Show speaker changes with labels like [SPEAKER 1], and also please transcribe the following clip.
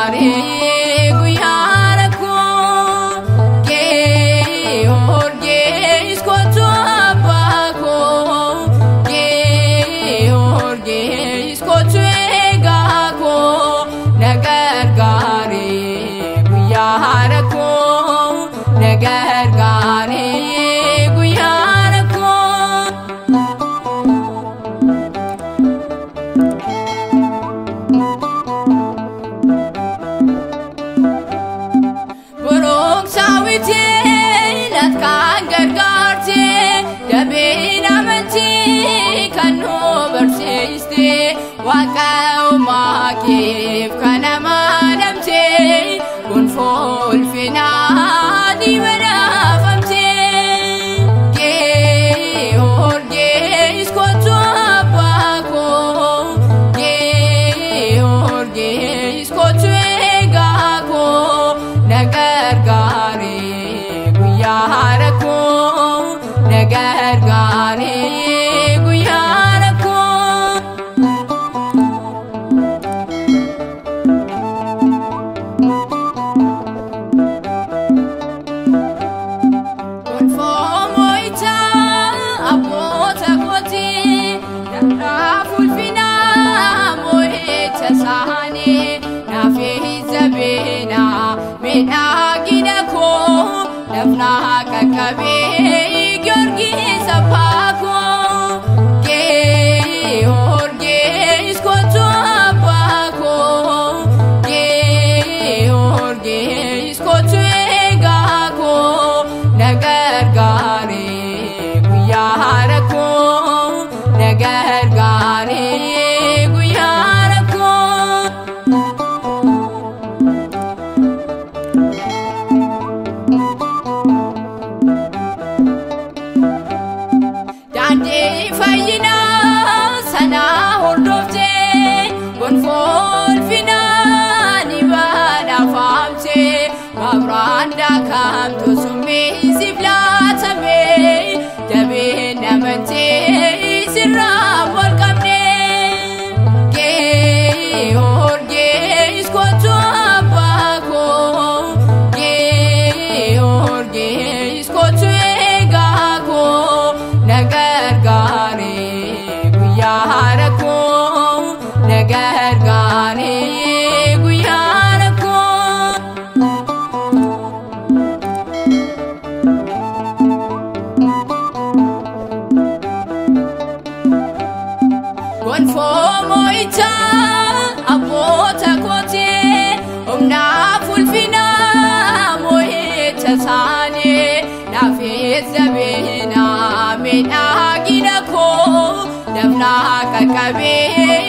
[SPEAKER 1] gargaarii guyyaa rakkoo kee horgees kootu abbaa koo kee horgees kootu eegaa koo na gargaarii guyyaa rakkoo na gargaarii guyyaa rakkoo. Kan gargaarte dabeen amantii kan nu barsiiste waaqa uumaa keef kan amanamte gonfoo ulfinaa ni badhaafamte kee horgees kootu abbaa koo kee horgees kootu eegaa koo na gargaarii guyyaa rakkoo na gargaarii guyyaa rakkoo. Gonfoo moo'icha abboota kootii naaf ulfinaa moo'icha isaanii naaf zabeenaa miidhagina koo. Nafna kakabee Georgis abbaa koo kee horgees kootu abbaa koo kee horgees kootu eegaa koo na gargaarii guyyaa rakkoo na gargaarii guyyaa rakkoo. Fayyinaa sana hordofte gonfoo ulfinaa ni badhaafamte mabraan daakamtu summiisiif laatame dabeen amantee sirraa wal qabne kee horgees kootu abbaa koo kee horgees kootu eegaa koo na gargaarii guyyaa rakkoo na gargaarii guyyaa rakkoo. Gonfoo moo'icha abboota kootii humnaaf ulfinaa moo'icha isaanii naaf zabeenaa miidhagina koo nafna kakabee